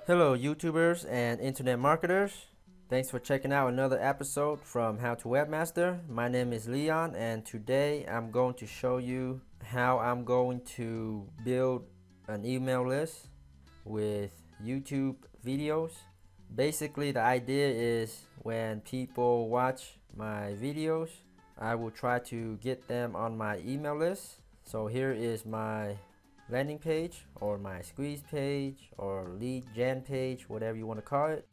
Hello, YouTubers and internet marketers. Thanks for checking out another episode from How to Webmaster. My name is Leon, and today I'm going to show you how I'm going to build an email list with YouTube videos. Basically, the idea is when people watch my videos, I will try to get them on my email list. So here is my landing page or my squeeze page or lead gen page, whatever you want to call it.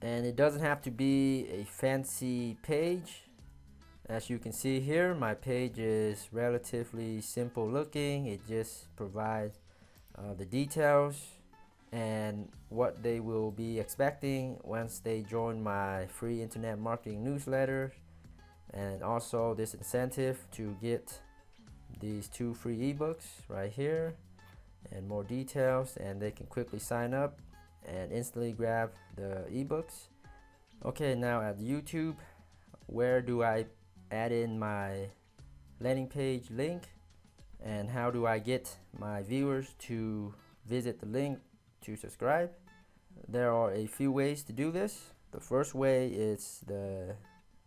And it doesn't have to be a fancy page. As you can see here, my page is relatively simple looking. It just provides the details and what they will be expecting once they join my free internet marketing newsletter, and also this incentive to get these 2 free ebooks right here and more details, and they can quickly sign up and instantly grab the ebooks. Okay, now at YouTube, where do I add in my landing page link, and how do I get my viewers to visit the link to subscribe? There are a few ways to do this. The first way is the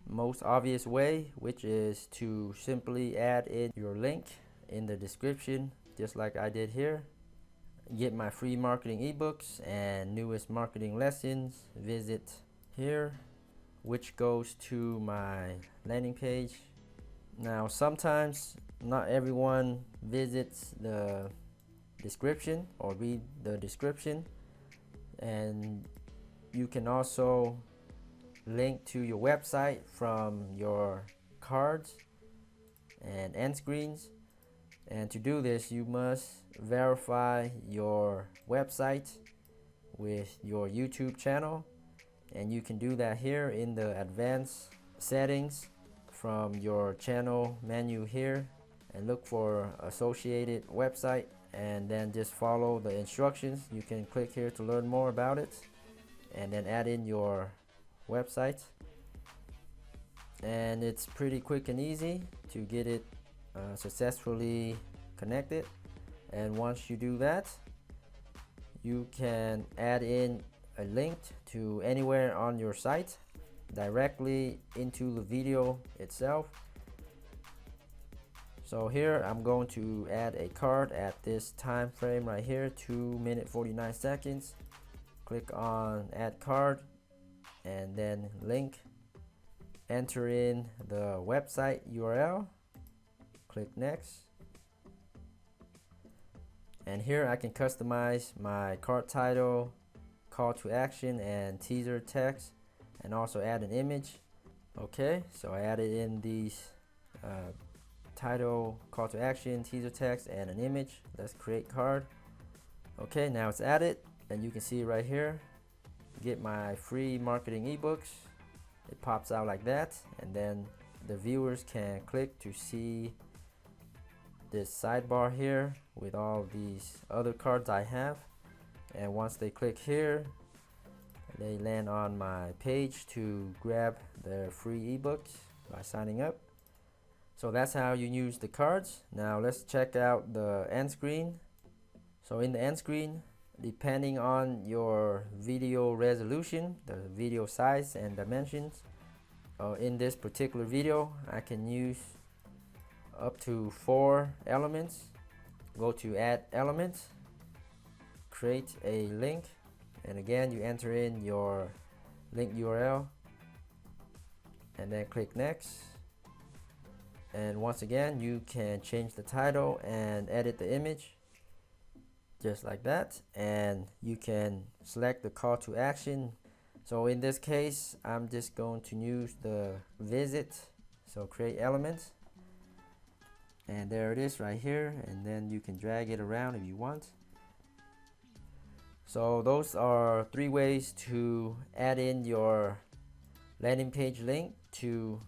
most obvious way, which is to simply add in your link in the description, just like I did here. Get my free marketing ebooks and newest marketing lessons, visit here, which goes to my landing page. Now sometimes not everyone visits the description or read the description, and you can also link to your website from your cards and end screens. And to do this, you must verify your website with your YouTube channel, and you can do that here in the advanced settings from your channel menu here, and look for associated website, and then just follow the instructions. You can click here to learn more about it, and then add in your website, and it's pretty quick and easy to get it successfully connected. And once you do that, you can add in a link to anywhere on your site directly into the video itself. So here I'm going to add a card at this time frame right here, 2 minutes 49 seconds. Click on add card and then link, enter in the website URL, click next, and here I can customize my cart title, call to action, and teaser text, and also add an image. Okay, so I added in these title, call to action, teaser text, and an image. Let's create card. Okay, now it's added, and you can see right here, get my free marketing ebooks. It pops out like that, and then the viewers can click to see this sidebar here with all these other cards I have. And once they click here, they land on my page to grab their free ebooks by signing up. So that's how you use the cards. Now let's check out the end screen. So in the end screen, depending on your video resolution, the video size and dimensions, in this particular video I can use up to 4 elements. Go to add elements, create a link, and again you enter in your link URL, and then click next. And once again you can change the title and edit the image just like that, and you can select the call to action. So in this case I'm just going to use the visit. So create elements, and there it is right here, and then you can drag it around if you want. So those are 3 ways to add in your landing page link to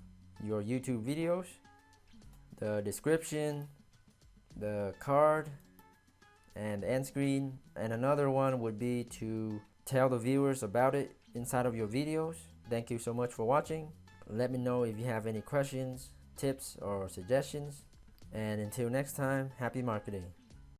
your YouTube videos: the description, the card, and the end screen. And another one would be to tell the viewers about it inside of your videos. Thank you so much for watching. Let me know if you have any questions, tips, or suggestions. And until next time, happy marketing.